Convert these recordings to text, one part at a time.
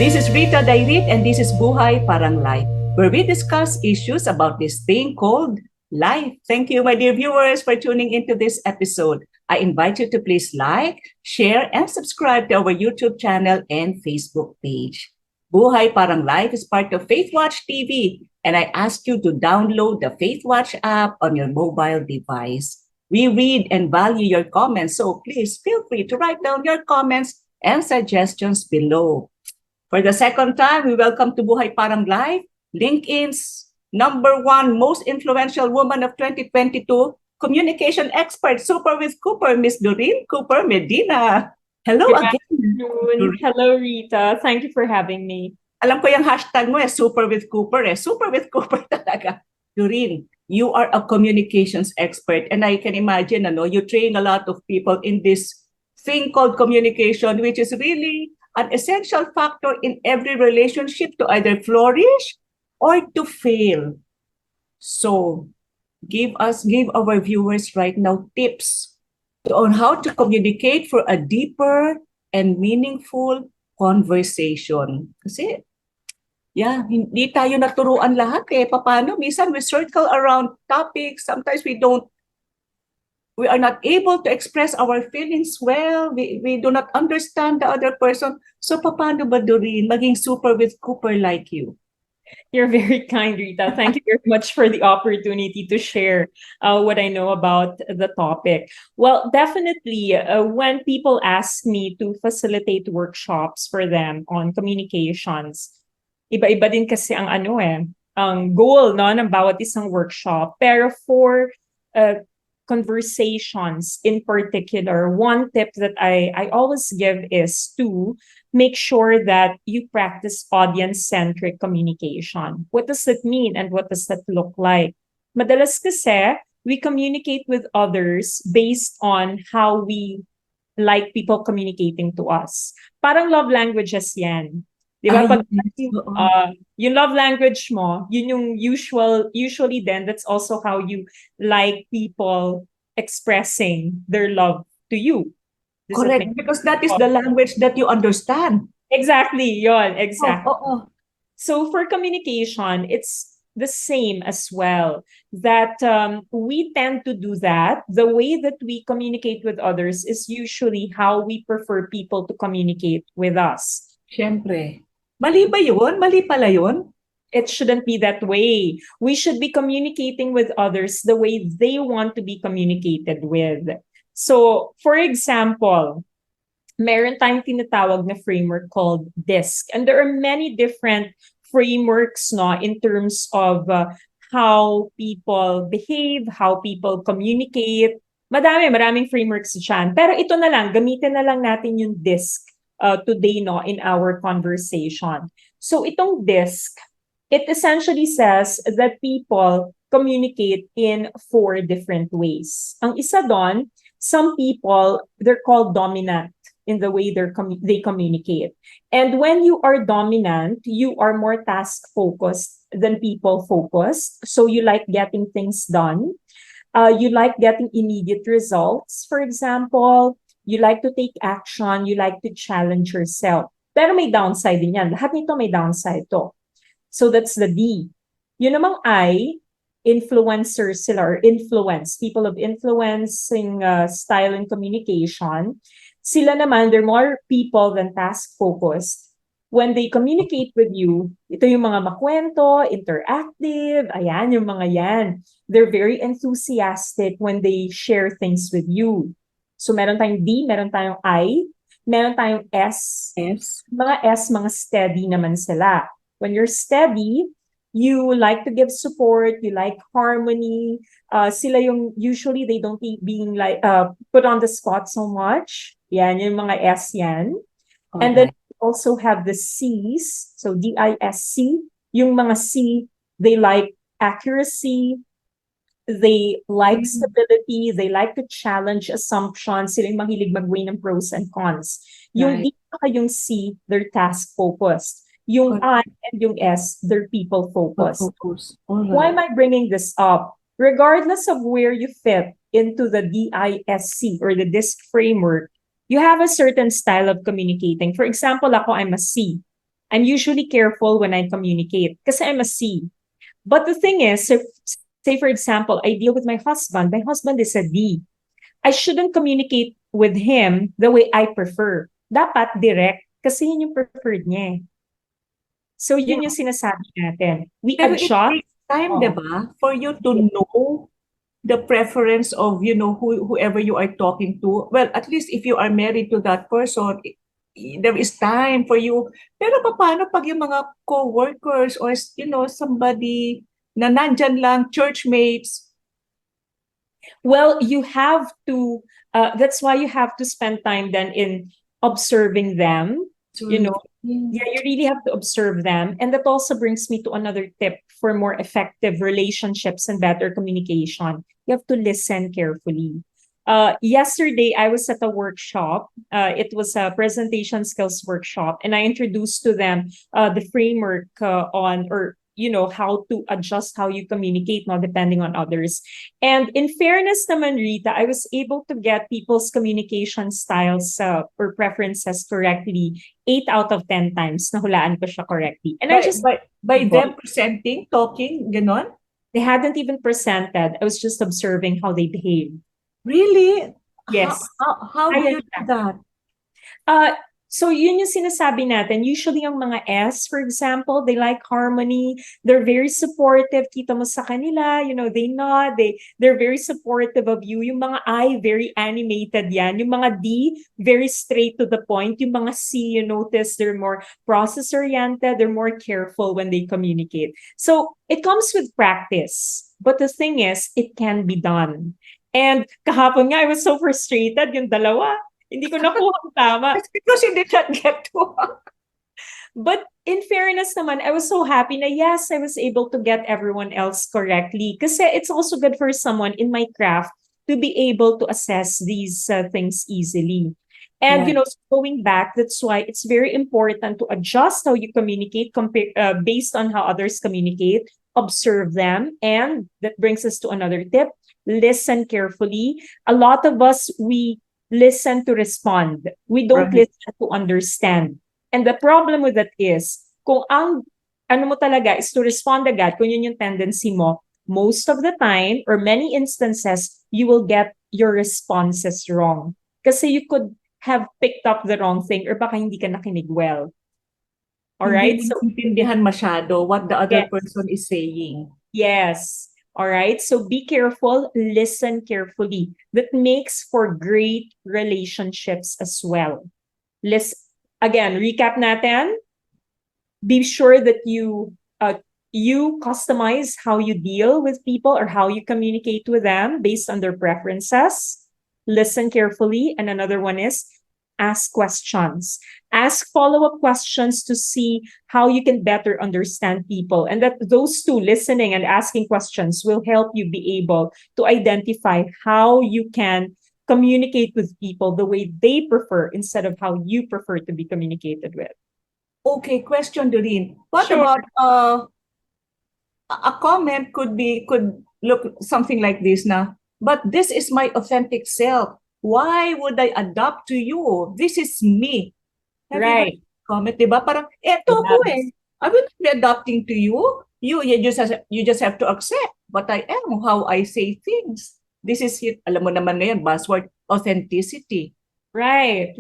This is Rita Dairit and this is Buhay Parang Life, where we discuss issues about this thing called life. Thank you, my dear viewers, for tuning into this episode. I invite you to please like, share, and subscribe to our YouTube channel and Facebook page. Buhay Parang Life is part of FaithWatch TV, and I ask you to download the FaithWatch app on your mobile device. We read and value your comments, so please feel free to write down your comments and suggestions below. For the second time, we welcome to Buhay Parang Life, LinkedIn's #1 most influential woman of 2022, communication expert, Super with Cooper, Miss Doreen Cooper-Medina. Hello Good again. afternoon. Hello, Rita. Thank you for having me. Alam ko yung hashtag mo Super with Cooper Super with Cooper talaga. Doreen, you are a communications expert and I can imagine you train a lot of people in this thing called communication, which is really an essential factor in every relationship to either flourish or to fail. So give our viewers right now tips on how to communicate for a deeper and meaningful conversation. Kasi, hindi tayo naturuan lahat Paano? Minsan we circle around topics. Sometimes we are not able to express our feelings well. We do not understand the other person. So, paano ba, Doreen, maging super with Cooper like you? You're very kind, Rita. Thank you very much for the opportunity to share what I know about the topic. Well, definitely, when people ask me to facilitate workshops for them on communications, iba-iba din kasi ang ang goal ng bawat isang workshop. Pero for conversations in particular, one tip that I always give is to make sure that you practice audience-centric communication. What does that mean and what does that look like? Madalas kasi, we communicate with others based on how we like people communicating to us. Parang love languages yan. Di ba? Pag yung love language mo, yun yung usually then that's also how you like people expressing their love to you. Correct, because that is the language that you understand. Exactly, yon, exactly. Oh. So for communication, it's the same as well, that we tend to do that. The way that we communicate with others is usually how we prefer people to communicate with us. Siyempre. Mali ba yun? Mali pala yun? It shouldn't be that way. We should be communicating with others the way they want to be communicated with. So, for example, meron tayong tinatawag na framework called DISC. And there are many different frameworks in terms of how people behave, how people communicate. Maraming frameworks dyan. Pero ito na lang, gamitin na lang natin yung DISC today in our conversation. So itong DISC, it essentially says that people communicate in 4 different ways. Ang isa doon, some people, they're called dominant in the way they communicate. And when you are dominant, you are more task-focused than people-focused. So you like getting things done. You like getting immediate results, for example. You like to take action. You like to challenge yourself. Pero may downside din yan. Lahat nito may downside to. So that's the D. Yun namang I, influencers sila, or influence, people of influencing style and communication. Sila naman, they're more people than task-focused. When they communicate with you, ito yung mga makwento, interactive, ayan, yung mga yan. They're very enthusiastic when they share things with you. So meron tayong D, meron tayong I, meron tayong S. Mga S, mga steady naman sila. When you're steady, you like to give support, you like harmony. Sila yung usually they don't being like put on the spot so much. Yan, yung mga S yan. Okay. And then we also have the C's. So DISC, yung mga C, they like accuracy, they like stability, they like to challenge assumptions, sila yung mahilig mag-weigh ng pros and cons. Yung D at yung C, they're task-focused. Yung I and yung S, they're people-focused. Right. Why am I bringing this up? Regardless of where you fit into the DISC or the DISC framework, you have a certain style of communicating. For example, ako, I'm a C. I'm usually careful when I communicate because I'm a C. But the thing is, if, say for example, I deal with my husband. My husband is a D. I shouldn't communicate with him the way I prefer. Dapat direct kasi yun yung preferred niya. So Yeah. yun yung sinasabi natin. We Pero it adjust. takes time, Oh. diba, for you to know the preference of, whoever you are talking to. Well, at least if you are married to that person, there is time for you. Pero paano pag yung mga co-workers or, somebody na nandyan lang, church mates? Well, you have to, that's why you have to spend time then in observing them, you know. Yeah, you really have to observe them. And that also brings me to another tip for more effective relationships and better communication. You have to listen carefully. Yesterday, I was at a workshop. It was a presentation skills workshop, and I introduced to them the framework on, or how to adjust how you communicate, not depending on others. And in fairness naman, Rita, I was able to get people's communication styles or preferences correctly 8 out of 10 times. Nahulaan ko siya correctly. And I just By them presenting, talking, ganon? They hadn't even presented. I was just observing how they behave. Really? Yes. How do you do that? So yun yung sinasabi natin. Usually yung mga S, for example, they like harmony. They're very supportive. Kita mo sa kanila, they nod. They're very supportive of you. Yung mga I, very animated yan. Yung mga D, very straight to the point. Yung mga C, you notice they're more process-oriented. They're more careful when they communicate. So it comes with practice. But the thing is, it can be done. And kahapon nga, I was so frustrated, yung dalawa. Hindi ko nakuha ang tama. It's because you did not get to. But in fairness naman, I was so happy na yes, I was able to get everyone else correctly. Kasi it's also good for someone in my craft to be able to assess these things easily. And, going back, that's why it's very important to adjust how you communicate based on how others communicate, observe them. And that brings us to another tip. Listen carefully. A lot of us, we listen to respond. We don't listen to understand. And the problem with that is, kung ang ano mo talaga is to respond agad, kung yun yung tendency mo, most of the time, or many instances, you will get your responses wrong. Kasi you could have picked up the wrong thing or baka hindi ka nakinig well. Alright? Hindi intindihan masyado what the other person is saying. Yes. All right. So be careful, listen carefully. That makes for great relationships as well. Again, recap natin. Be sure that you customize how you deal with people or how you communicate with them based on their preferences. Listen carefully. And another one is ask questions. Ask follow-up questions to see how you can better understand people. And that those two, listening and asking questions, will help you be able to identify how you can communicate with people the way they prefer instead of how you prefer to be communicated with. Okay, question, Doreen. What about a comment could look something like this na, but this is my authentic self. Why would I adapt to you? This is me. Right. Comment, diba? Parang, eto ko eh. I will not be adapting to you. You just have to accept what I am, how I say things. This is it. Alam mo naman ngayon, buzzword, authenticity. Right.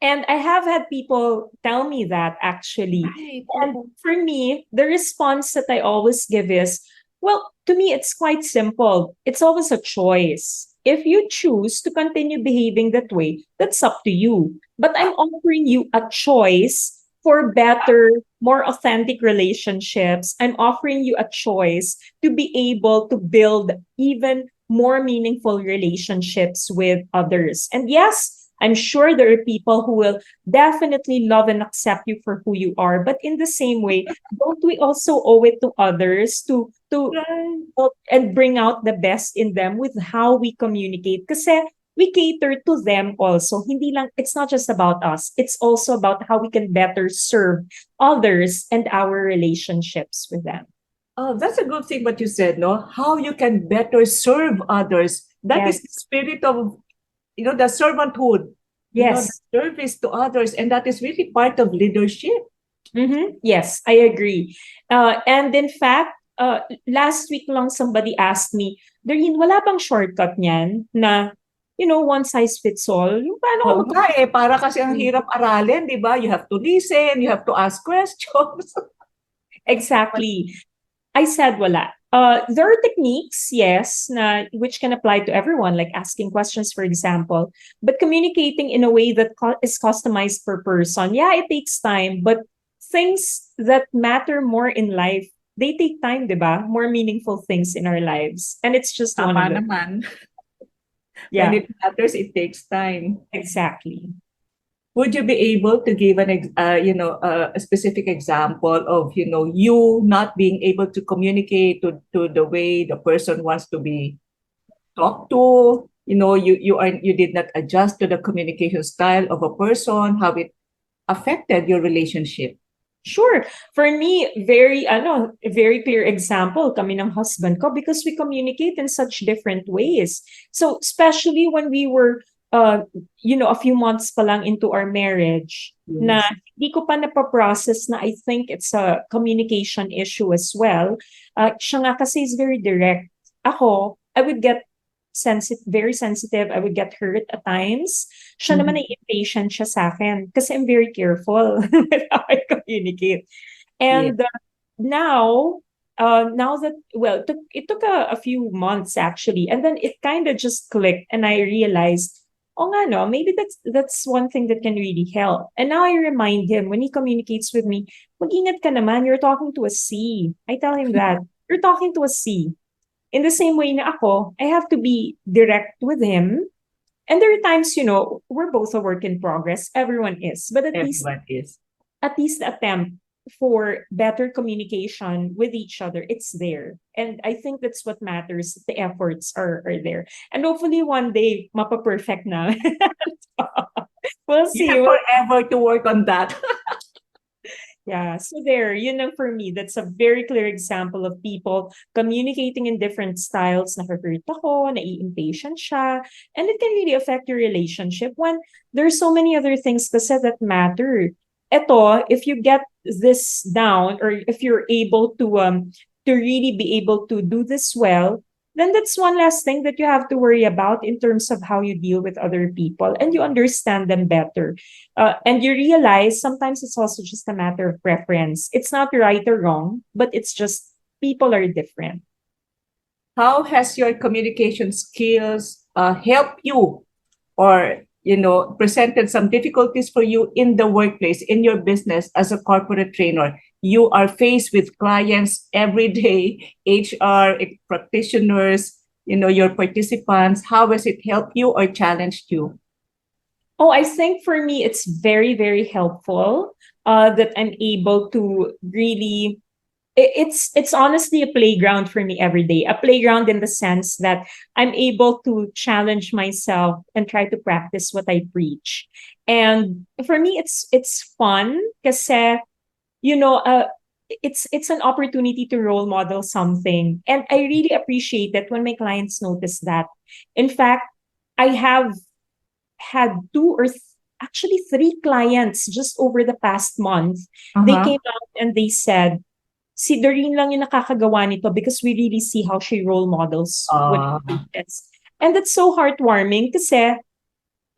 And I have had people tell me that actually. Right. And for me, the response that I always give is, well, to me, it's quite simple. It's always a choice. If you choose to continue behaving that way, that's up to you. But I'm offering you a choice for better, more authentic relationships. I'm offering you a choice to be able to build even more meaningful relationships with others. And yes, I'm sure there are people who will definitely love and accept you for who you are. But in the same way, don't we also owe it to others to help and bring out the best in them with how we communicate? Kasi we cater to them also. It's not just about us. It's also about how we can better serve others and our relationships with them. Oh, that's a good thing what you said, no? How you can better serve others. That is the spirit of the servanthood, the service to others, and that is really part of leadership. Yes, I agree. And in fact, last week lang somebody asked me, Doreen, wala bang shortcut niyan na, one size fits all? Yung paano ka Oo nga eh, para kasi ang mag- hirap aralin, di ba? You have to listen, you have to ask questions. Exactly. I said wala. There are techniques, yes, which can apply to everyone, like asking questions, for example, but communicating in a way that is customized per person. Yeah, it takes time, but things that matter more in life, they take time, diba? More meaningful things in our lives. And it's just one of Tama them. naman. When Yeah, it matters, it takes time. exactly. Would you be able to give a specific example of, you not being able to communicate to the way the person wants to be talked to? You did not adjust to the communication style of a person, how it affected your relationship. Sure. For me, very clear example kami ng husband ko because we communicate in such different ways. So, especially when we were, a few months pa lang into our marriage, na Yes. hindi ko pa napaprocess na I think it's a communication issue as well. Siya nga kasi is very direct. Ako, I would get very sensitive. I would get hurt at times. Siya naman Mhm. ay impatient siya sa akin kasi I'm very careful with how I communicate. Yes. And now that, well, it took a few months actually, and then it kind of just clicked, and I realized, oh nga no, maybe that's one thing that can really help. And now I remind him when he communicates with me, mag-ingat ka naman, you're talking to a C. I tell him that you're talking to a C. In the same way na ako, I have to be direct with him. And there are times, we're both a work in progress. Everyone is. But Everyone is. at least the attempt for better communication with each other, it's there. And I think that's what matters. The efforts are there. And hopefully one day, mapa-perfect na. We'll You see. have forever to work on that. Yeah, so there, for me, that's a very clear example of people communicating in different styles. Nakaka-hurt ako, nai-impatient siya, and it can really affect your relationship when there's so many other things kasi that matter. Eto, if you get this down, or if you're able to really be able to do this well, then that's one last thing that you have to worry about in terms of how you deal with other people and you understand them better. And you realize sometimes it's also just a matter of preference. It's not right or wrong, but it's just people are different. How has your communication skills helped you, or presented some difficulties for you in the workplace, in your business as a corporate trainer? You are faced with clients every day, HR practitioners, your participants. How has it helped you or challenged you? Oh, I think for me, it's very, very helpful that I'm able to really. It's honestly a playground for me every day. A playground in the sense that I'm able to challenge myself and try to practice what I preach. And for me, it's fun because you know, uh, it's an opportunity to role model something, and I really appreciate that when my clients notice that. In fact, I have had actually three clients just over the past month. They Uh-huh. came out and they said, si Doreen lang yung nakakagawa nito because we really see how she role models when it Uh, preaches. And that's so heartwarming kasi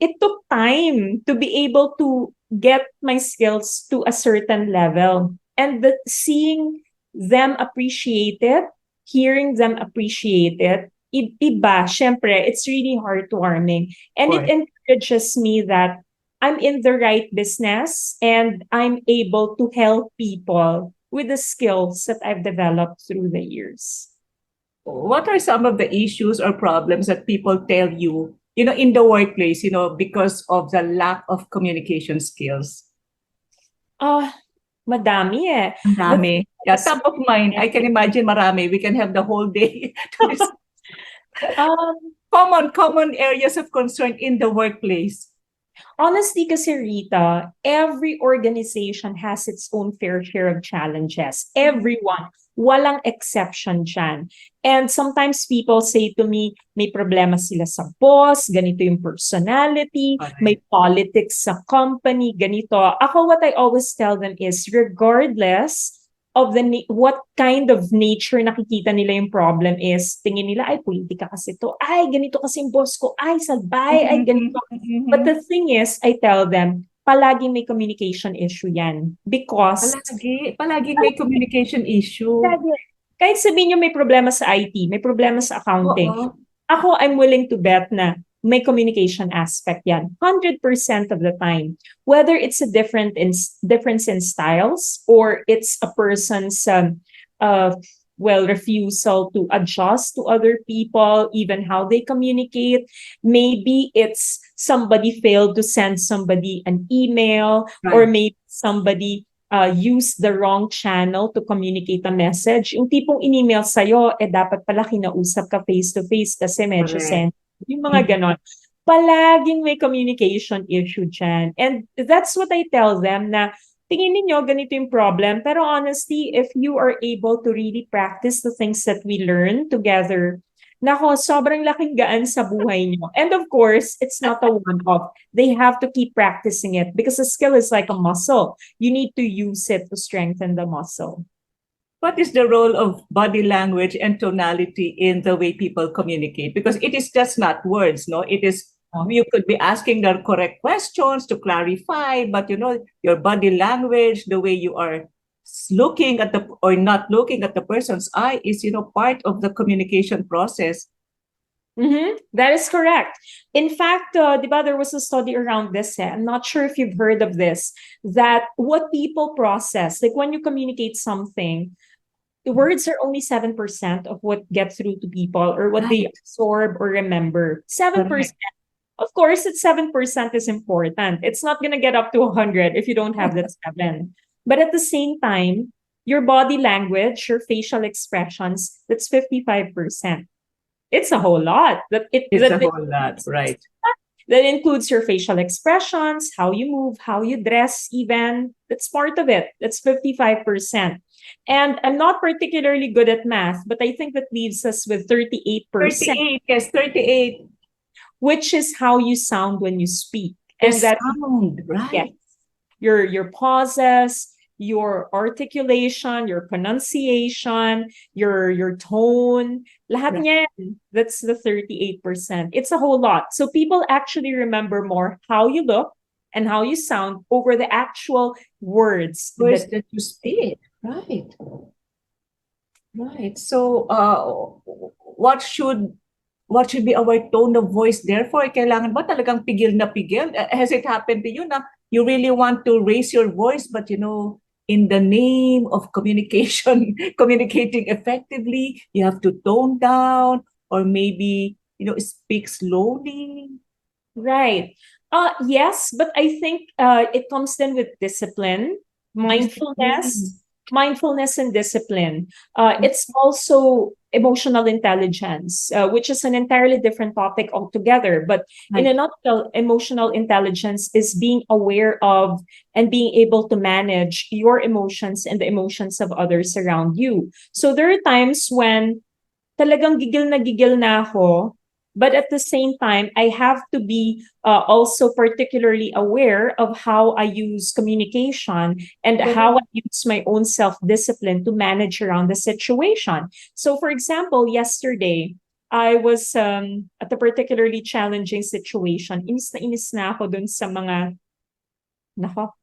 it took time to be able to get my skills to a certain level. And seeing them appreciate it, hearing them appreciate it, iba, syempre, it's really heartwarming. And it course. encourages me that I'm in the right business and I'm able to help people with the skills that I've developed through the years. What are some of the issues or problems that people tell you, in the workplace, because of the lack of communication skills? Ah, madami eh. Ang The dami. thing Yeah, is, top of mind. I can imagine marami. We can have the whole day to discuss um, common areas of concern in the workplace. honestly, kasi Rita, every organization has its own fair share of challenges. Everyone. Walang exception dyan. And sometimes people say to me, may problema sila sa boss, ganito yung personality, may politics sa company, ganito. Ako, what I always tell them is, regardless of what kind of nature nakikita nila yung problem is, tingin nila, ay, politika kasi to, ay, ganito kasi yung boss ko, ay, salbay, ay, ganito. But the thing is, I tell them, palaging may communication issue yan. Because Palagi may communication issue. kahit sabihin nyo may problema sa IT, may problema sa accounting, Oo. ako, I'm willing to bet na may communication aspect yan. 100% of the time. Whether it's a difference in styles or it's a person's refusal to adjust to other people, even how they communicate. Maybe it's somebody failed to send somebody an email, or maybe somebody use the wrong channel to communicate a message. Yung tipong in-email sa'yo, dapat pala kinausap ka face-to-face kasi medyo sensitive. Yung mga ganon. Palaging may communication issue dyan. And that's what I tell them na tingin ninyo, ganito yung problem. Pero honestly, if you are able to really practice the things that we learn together, nako, sobrang laking gaan sa buhay nyo. And of course, it's not a one-off. They have to keep practicing it because a skill is like a muscle. You need to use it to strengthen the muscle. What is the role of body language and tonality in the way people communicate? Because it is just not words, no? It is, you could be asking the correct questions to clarify, but your body language, the way you are looking at or not looking at the person's eye is, part of the communication process. That is correct. In fact, diba, there was a study around this. I'm not sure if you've heard of this, that what people process, like when you communicate something, the words are only 7% of what gets through to people or what they absorb or remember. 7%. Of course, it's 7% is important. It's not going to get up to 100 if you don't have that 7. But at the same time, your body language, your facial expressions, that's 55%. It's a whole lot. It's a whole lot, right? That includes your facial expressions, how you move, how you dress even. That's part of it. That's 55%. And I'm not particularly good at math, but I think that leaves us with 38%. 38, yes, 38. Which is how you sound when you speak. And that sound, right? Yes. Your pauses, your articulation, your pronunciation, your tone, lahat niyan, that's the 38%. It's a whole lot. So people actually remember more how you look and how you sound over the actual words that you speak. Right. Right. So, what should be our tone of voice? Therefore, kailangan ba talagang pigil na pigil? Has it happened to you na you really want to raise your voice, but in the name of communication, communicating effectively, you have to tone down or maybe, speak slowly? Right. Yes, but I think it comes then with discipline, mindfulness and discipline. It's also emotional intelligence, which is an entirely different topic altogether. But in a nutshell, emotional intelligence is being aware of and being able to manage your emotions and the emotions of others around you. So there are times when talagang gigil na ako, but at the same time, I have to be also particularly aware of how I use communication and how I use my own self-discipline to manage around the situation. So for example, yesterday, I was at a particularly challenging situation. Inis na ako dun sa mga, nako.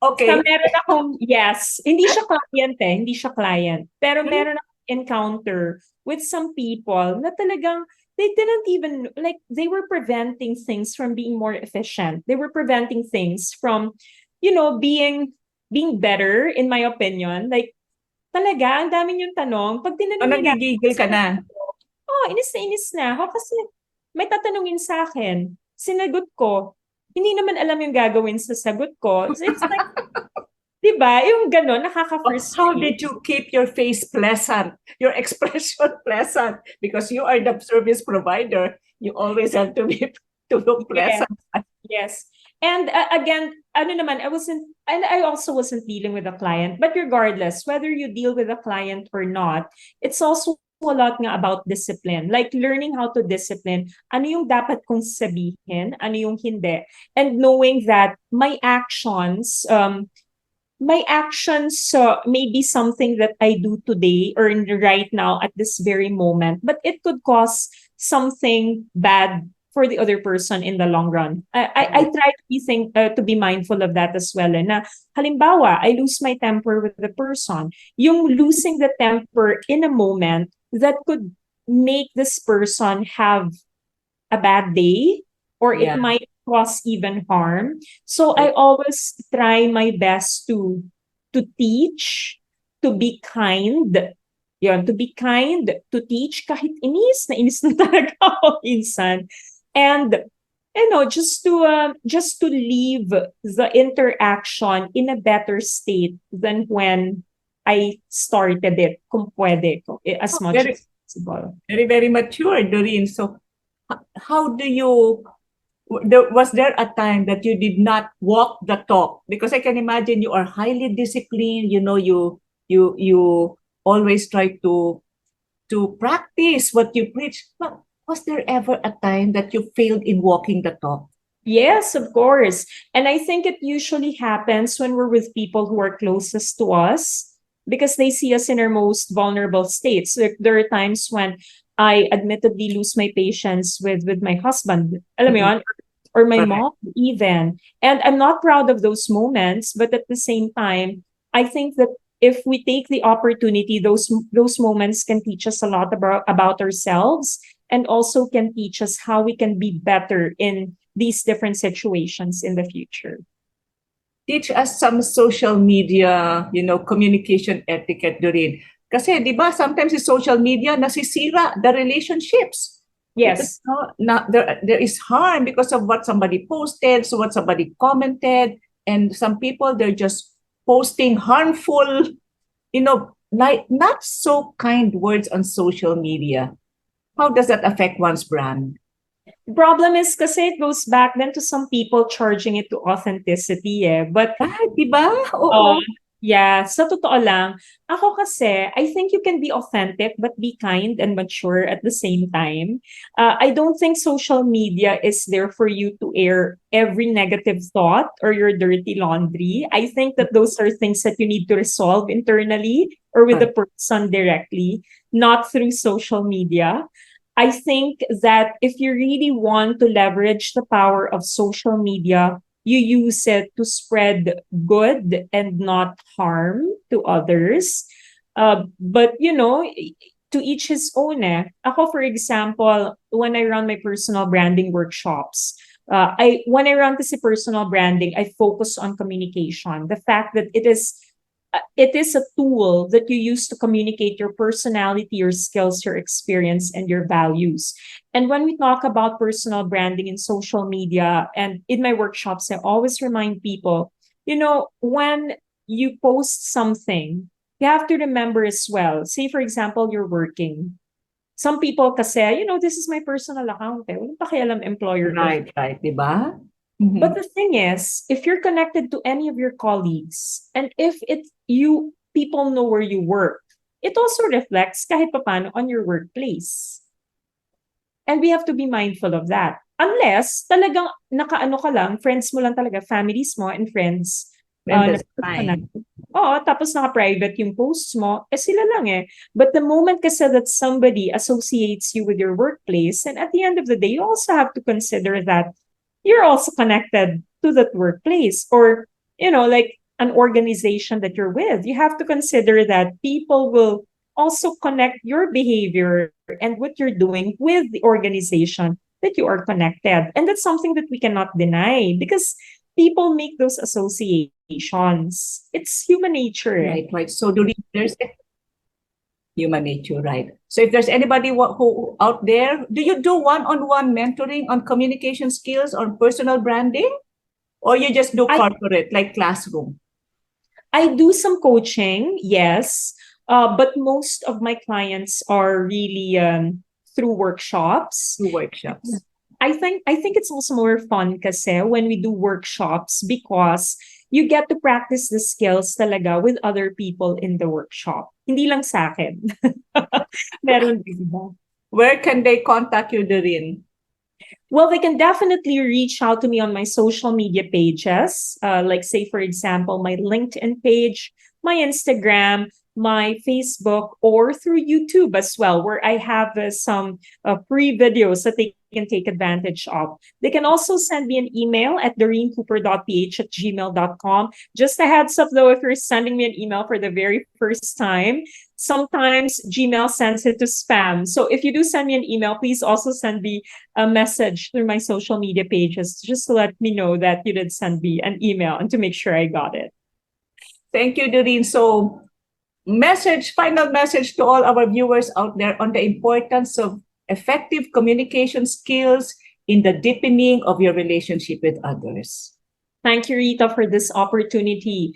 Okay. So meron akong, yes, hindi siya client. Pero meron akong encounter with some people na talagang they didn't even, they were preventing things from being more efficient. They were preventing things from, being better, in my opinion. Like, talaga, ang dami yung tanong. Pag tinanong nila, nagigigil ka na? Inis na ako kasi may tatanungin sa akin. Sinagot ko. Hindi naman alam yung gagawin sa sagot ko. So it's like, diba? Yung gano'n, nakaka-frustrate. How did you keep your face pleasant, your expression pleasant? Because you are the service provider. You always have to look pleasant. Yes. And again, ano naman, I also wasn't dealing with a client. But regardless, whether you deal with a client or not, it's also a lot nga about discipline. Like learning how to discipline. Ano yung dapat kong sabihin, ano yung hindi. And knowing that my actions may be something that I do today or right now at this very moment, but it could cause something bad for the other person in the long run. I try to be mindful of that as well. Na halimbawa, I lose my temper with the person. Yung losing the temper in a moment that could make this person have a bad day, or it Yeah. might cause even harm. So I always try my best to teach, to be kind. Yun, to be kind, to teach kahit inis na talaga ako minsan. And just to leave the interaction in a better state than when I started it, kung pwede, as much Very, as possible. very, very mature, Doreen. So how do you, was there a time that you did not walk the talk? Because I can imagine you are highly disciplined, you always try to practice what you preach. But was there ever a time that you failed in walking the talk? Yes, of course. And I think it usually happens when we're with people who are closest to us because they see us in our most vulnerable states. There are times when I admittedly lose my patience with my husband, alam mo yun, or my Correct. mom even. And I'm not proud of those moments, but at the same time, I think that if we take the opportunity, those moments can teach us a lot about ourselves and also can teach us how we can be better in these different situations in the future. Teach us some social media, communication etiquette, Doreen. Kasi, di ba, sometimes in social media, nasisira the relationships. Because Yes. there is harm because of what somebody posted, so what somebody commented, and some people, they're just posting harmful, like not so kind words on social media. How does that affect one's brand? The problem is kasi it goes back then to some people charging it to authenticity But Di ba? Oo. yeah, sa totoo lang, ako kasi, I think you can be authentic but be kind and mature at the same time. I don't think social media is there for you to air every negative thought or your dirty laundry. I think that those are things that you need to resolve internally or with the person directly, not through social media. I think that if you really want to leverage the power of social media, you use it to spread good and not harm to others. But to each his own. Ako, for example, when I run my personal branding workshops, when I run this personal branding, I focus on communication. The fact that it is a tool that you use to communicate your personality, your skills, your experience, and your values. And when we talk about personal branding in social media and in my workshops, I always remind people, when you post something, you have to remember as well. Say, for example, you're working. Some people kasi, this is my personal account. Walang pakialam employer ko. Right, diba? But the thing is, if you're connected to any of your colleagues, and if people know where you work, it also reflects kahit papaano on your workplace. And we have to be mindful of that. Unless talagang nakaano ka lang, friends mo lang talaga, families mo and friends. And that's fine. Tapos naka-private yung posts mo, sila lang But the moment kasi that somebody associates you with your workplace, and at the end of the day, you also have to consider that you're also connected to that workplace or, like an organization that you're with. You have to consider that people will also connect your behavior and what you're doing with the organization that you are connected. And that's something that we cannot deny because people make those associations. It's human nature. Right. So there's human nature, right? So if there's anybody who out there, do you do one-on-one mentoring on communication skills or personal branding? Or you just do corporate, like classroom? I do some coaching, yes. But most of my clients are really through workshops. Through workshops. I think it's also more fun kasi when we do workshops because you get to practice the skills talaga with other people in the workshop. Hindi lang sa akin. Meron din iba. Where can they contact you, Doreen? Well, they can definitely reach out to me on my social media pages, like say, for example, my LinkedIn page, my Instagram, my Facebook, or through YouTube as well, where I have some free videos that they can take advantage of. They can also send me an email at doreencooper.ph@gmail.com. Just a heads up though, if you're sending me an email for the very first time, sometimes Gmail sends it to spam. So if you do send me an email, please also send me a message through my social media pages just to let me know that you did send me an email and to make sure I got it. Thank you, Doreen. So, final message to all our viewers out there on the importance of effective communication skills in the deepening of your relationship with others. Thank you, Rita, for this opportunity.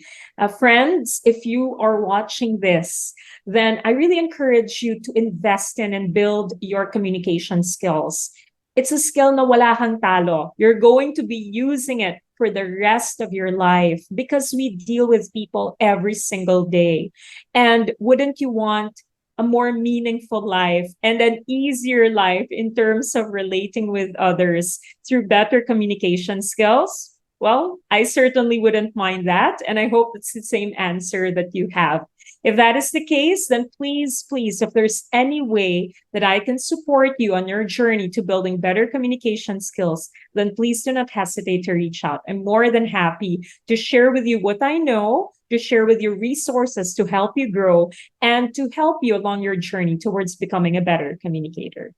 Friends, if you are watching this, then I really encourage you to invest in and build your communication skills. It's a skill na wala kang talo. You're going to be using it for the rest of your life because we deal with people every single day. And wouldn't you want a more meaningful life and an easier life in terms of relating with others through better communication skills? Well, I certainly wouldn't mind that. And I hope it's the same answer that you have. If that is the case, then please, please, if there's any way that I can support you on your journey to building better communication skills, then please do not hesitate to reach out. I'm more than happy to share with you what I know, to share with you resources to help you grow, and to help you along your journey towards becoming a better communicator.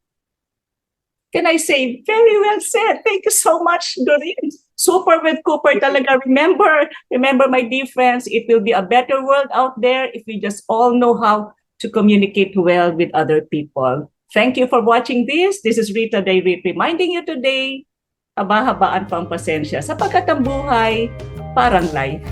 Can I say, very well said. Thank you so much, Doreen. Super with Cooper talaga. Remember my dear friends, it will be a better world out there if we just all know how to communicate well with other people. Thank you for watching this. This is Rita Dayrit reminding you today, haba-habaan pa ang pasensya sapagkat ang buhay parang life.